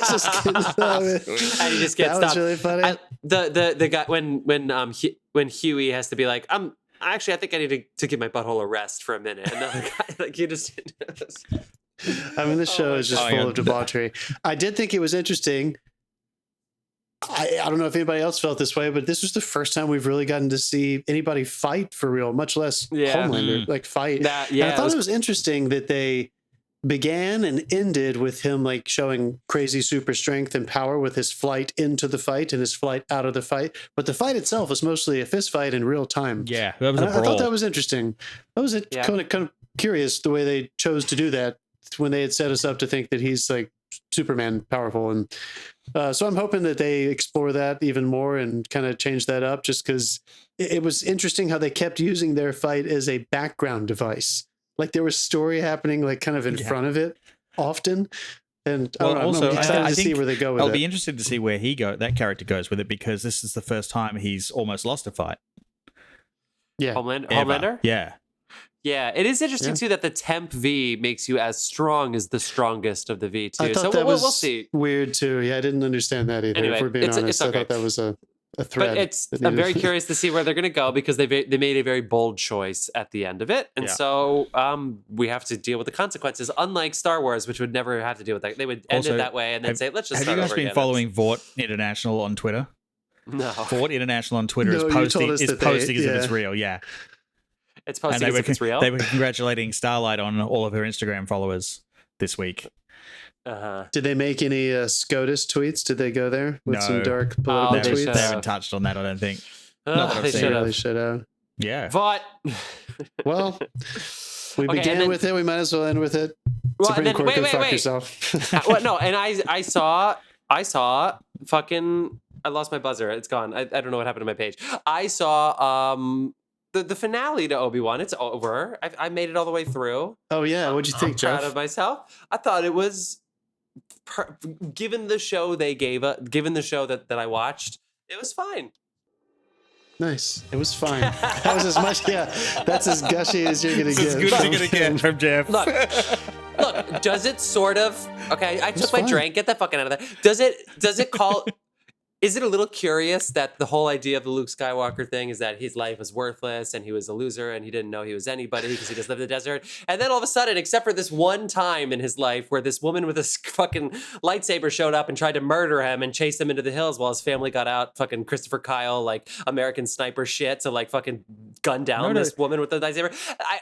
just gets stopped. That was really funny. The guy when Huey has to be like, I think I need to give my butthole a rest for a minute. Another guy, like, you just. I mean, the show is just full of debauchery. I did think it was interesting. I don't know if anybody else felt this way, but this was the first time we've really gotten to see anybody fight for real, much less Homelander like fight. And I thought it was interesting that they began and ended with him like showing crazy super strength and power with his flight into the fight and his flight out of the fight. But the fight itself was mostly a fist fight in real time. Yeah, that was a brawl. I thought that was interesting. That was kind of curious the way they chose to do that when they had set us up to think that he's like Superman powerful. And so I'm hoping that they explore that even more and kind of change that up, just because it was interesting how they kept using their fight as a background device. Like there was story happening, like kind of in front of it often. And I'm excited to see where they go with it. I'll be interested to see where that character goes with it, because this is the first time he's almost lost a fight. Yeah. Homelander? Yeah. Yeah, it is interesting too that the temp V makes you as strong as the strongest of the V too. I thought that was we'll see. Weird too. Yeah, I didn't understand that either. Anyway, if we're being honest, okay. I thought that was a thread. But I'm very curious to see where they're going to go, because they made a very bold choice at the end of it, and so we have to deal with the consequences. Unlike Star Wars, which would never have to deal with that, they would end it that way and then say, "Let's just." Have you guys been following Vought International on Twitter? No. Vought International on Twitter is posting as if it's real. Yeah. It's posting as if it's real. They were congratulating Starlight on all of her Instagram followers this week. Did they make any SCOTUS tweets? Did they go there with some dark political tweets? They haven't touched on that, I don't think. They should have. Yeah. Vought. Well, we began with it. We might as well end with it. Well, Supreme Court, wait. fuck yourself. No, and I saw fucking. I lost my buzzer. It's gone. I don't know what happened to my page. I saw the finale to Obi-Wan. It's over. I made it all the way through. Oh yeah, what'd you think, Jeff? Proud of myself. I thought it was, given the show given the show that I watched, it was fine. Nice. It was fine. That was as much. Yeah, that's as gushy as you're gonna get. As good as you're gonna get from Jeff. Look. Does it sort of? Okay, I took my drink. Get that fucking out of there. Does it call? Is it a little curious that the whole idea of the Luke Skywalker thing is that his life was worthless and he was a loser and he didn't know he was anybody because he just lived in the desert? And then all of a sudden, except for this one time in his life where this woman with a fucking lightsaber showed up and tried to murder him and chase him into the hills while his family got out fucking Christopher Kyle, like American Sniper shit to like fucking gun down this woman with the lightsaber.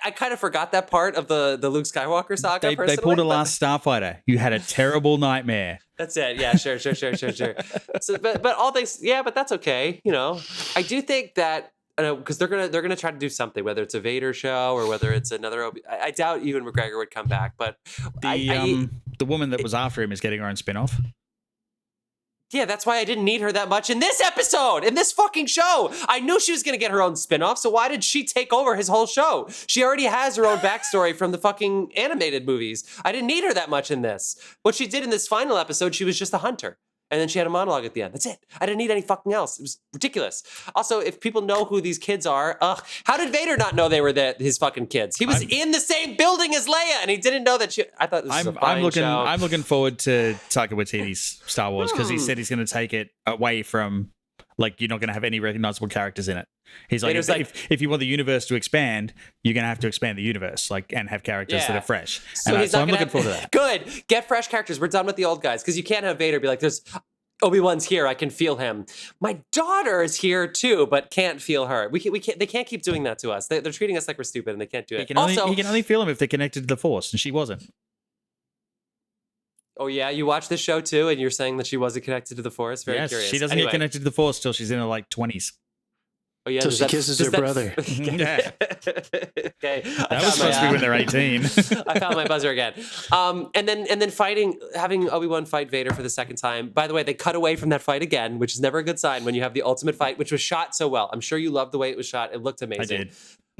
I kind of forgot that part of the Luke Skywalker saga. They pulled a Last Starfighter. You had a terrible nightmare. That's it. Yeah, sure. So, but all things, yeah, but that's okay. You know, I do think that because they're gonna try to do something, whether it's a Vader show or whether it's another. I doubt Ewan McGregor would come back, but the woman that was after him is getting her own spinoff. Yeah, that's why I didn't need her that much in this episode, in this fucking show. I knew she was going to get her own spinoff, so why did she take over his whole show? She already has her own backstory from the fucking animated movies. I didn't need her that much in this. What she did in this final episode, she was just a hunter. And then she had a monologue at the end. That's it. I didn't need any fucking else. It was ridiculous. Also, if people know who these kids are, how did Vader not know they were his fucking kids? He was in the same building as Leia, and he didn't know that I thought this was a fine show. I'm looking forward to Taika Waititi's Star Wars, because he said he's going to take it away from, like, you're not going to have any recognizable characters in it. He's like, if you want the universe to expand, you're going to have to expand the universe, like, and have characters that are fresh. So I'm looking forward to that. Good. Get fresh characters. We're done with the old guys, because you can't have Vader be like, Obi-Wan's here. I can feel him. My daughter is here too, but can't feel her. We can't. They can't keep doing that to us. They're treating us like we're stupid, and they can't do it. He can only feel him if they're connected to the Force, and she wasn't. Oh yeah, you watched this show too, and you're saying that she wasn't connected to the Force. Very curious. She doesn't get connected to the Force till she's in her like 20s. Oh yeah, so she kisses her brother. Yeah. Okay, that was supposed to be when they're 18. I found my buzzer again. And then having Obi-Wan fight Vader for the second time. By the way, they cut away from that fight again, which is never a good sign when you have the ultimate fight, which was shot so well. I'm sure you loved the way it was shot. It looked amazing. I did.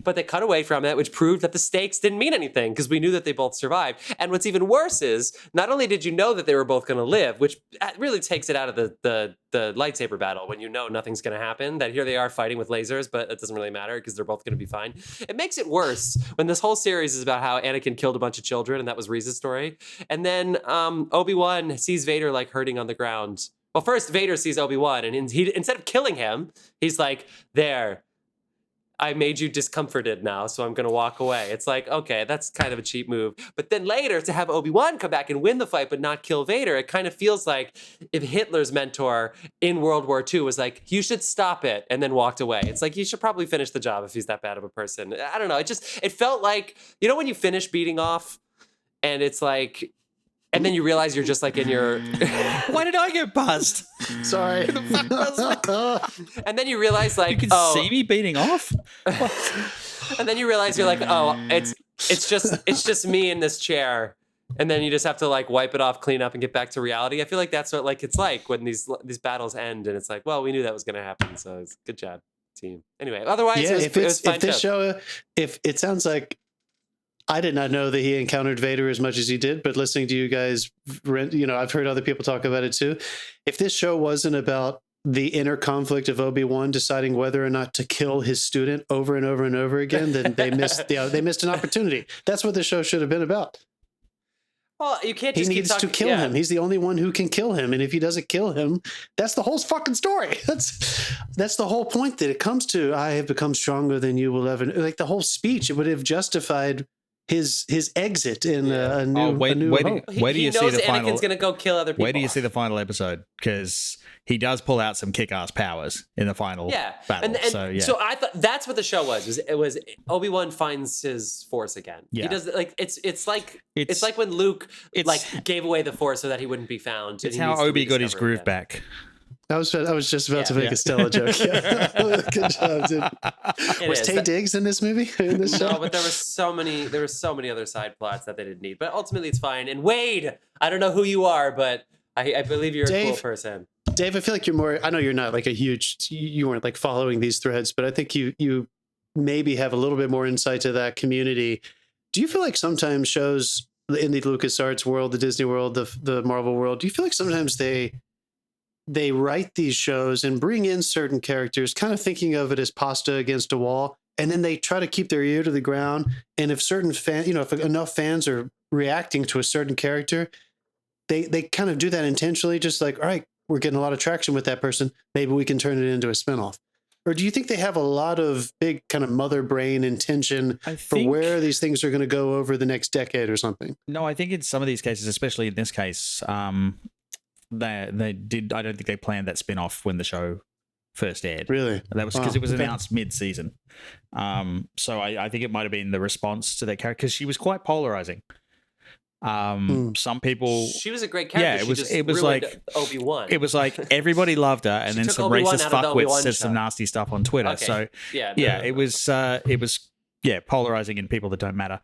But they cut away from it, which proved that the stakes didn't mean anything because we knew that they both survived. And what's even worse is not only did you know that they were both going to live, which really takes it out of the lightsaber battle when you know nothing's going to happen, that here they are fighting with lasers, but it doesn't really matter because they're both going to be fine. It makes it worse when this whole series is about how Anakin killed a bunch of children, and that was Reese's story. And then Obi-Wan sees Vader like hurting on the ground. Well, first Vader sees Obi-Wan, and he instead of killing him, he's like, there. I made you discomforted now, so I'm going to walk away. It's like, okay, that's kind of a cheap move. But then later, to have Obi-Wan come back and win the fight but not kill Vader, it kind of feels like if Hitler's mentor in World War II was like, you should stop it, and then walked away. It's like, you should probably finish the job if he's that bad of a person. I don't know. It felt like, you know when you finish beating off, and it's like... And then you realize you're just like in your... Why did I get buzzed? Sorry. And then you realize like... You can see me beating off? And then you realize you're like, oh, it's just me in this chair. And then you just have to like wipe it off, clean up, and get back to reality. I feel like that's what like it's like when these battles end. And it's like, well, we knew that was going to happen. So it's good job, team. Anyway, other's yeah, it was fine. If this show, if it sounds like... I did not know that he encountered Vader as much as he did, but listening to you guys, I've heard other people talk about it too. If this show wasn't about the inner conflict of Obi-Wan deciding whether or not to kill his student over and over and over again, then they missed an opportunity. That's what the show should have been about. Well, you can't He just needs to kill him. He's the only one who can kill him. And if he doesn't kill him, that's the whole fucking story. That's the whole point that it comes to. I have become stronger than you will ever. Like the whole speech, it would have justified his exit in a new wait do you see the final? Anakin's gonna go kill other people. Where do you see the final episode? Because he does pull out some kick-ass powers in the final battle. So I thought that's what the show was. It was Obi-Wan finds his Force again. Yeah. He does like it's like when Luke gave away the Force so that he wouldn't be found. It's how Obi got his groove back. I was just about to make a Stella joke. Yeah. Good job, dude. Was Taye Diggs in this movie? In this show? No, but there were so many other side plots that they didn't need. But ultimately, it's fine. And Wade, I don't know who you are, but I believe you're a cool person. Dave, I feel like you're more. I know you're not like you weren't like following these threads, but I think you maybe have a little bit more insight to that community. Do you feel like sometimes shows in the LucasArts world, the Disney world, the Marvel world, do you feel like sometimes they write these shows and bring in certain characters, kind of thinking of it as pasta against a wall, and then they try to keep their ear to the ground. And if certain if enough fans are reacting to a certain character, they kind of do that intentionally, just like, all right, we're getting a lot of traction with that person. Maybe we can turn it into a spinoff. Or do you think they have a lot of big kind of mother brain intention for where these things are going to go over the next decade or something? No, I think in some of these cases, especially in this case, they did. I don't think they planned that spin-off when the show first aired. Really? That was because it was announced mid-season. So I think it might have been the response to that character, because she was quite polarizing. Some people... She was a great character. Yeah, it was like Obi-Wan. It was like everybody loved her, and then some racist fuckwits said some nasty stuff on Twitter. Okay. So it was polarizing in people that don't matter.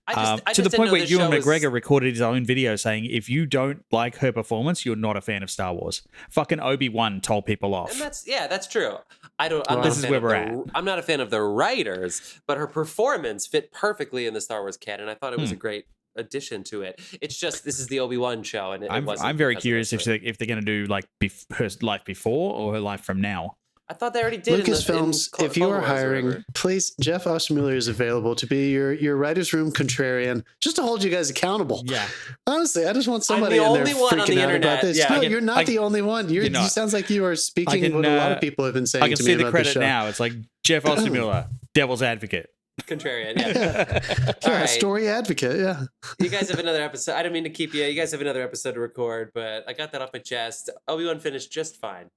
To the point where Ewan McGregor recorded his own video saying, if you don't like her performance, you're not a fan of Star Wars. Fucking Obi-Wan told people off. And that's true. This is where we're at. I'm not a fan of the writers, but her performance fit perfectly in the Star Wars canon. I thought it was a great addition to it. It's just, this is the Obi-Wan show, and I'm very curious if they're going to do like her life before or her life from now. I thought they already did. Lucasfilms, if you are hiring, please, Jeff Ostermueller is available to be your writer's room contrarian, just to hold you guys accountable. Yeah. Honestly, I just want somebody in there freaking out about this. Yeah, no, you're not the only one. You sounds like you are speaking what a lot of people have been saying to me about the show. I can see the credit now. It's like Jeff Ostermueller, devil's advocate. Contrarian, yeah. All right. Story advocate, yeah. You guys have another episode. I don't mean to keep you. You guys have another episode to record, but I got that off my chest. Obi-Wan finished just fine.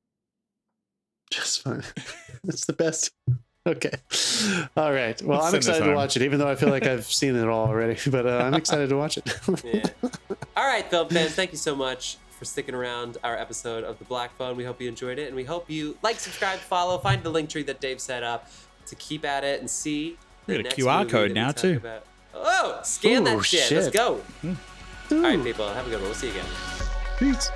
Just fine. That's the best. Okay. All right. Well, I'm excited to watch it, even though I feel like I've seen it all already. But I'm excited to watch it. Yeah. All right, film fans. Thank you so much for sticking around our episode of The Black Phone. We hope you enjoyed it, and we hope you like, subscribe, follow, find the link tree that Dave set up to keep at it and see the we got a next QR movie code that now we talk too. about. Oh, scan that shit. Let's go. Ooh. All right, people. Have a good one. We'll see you again. Peace.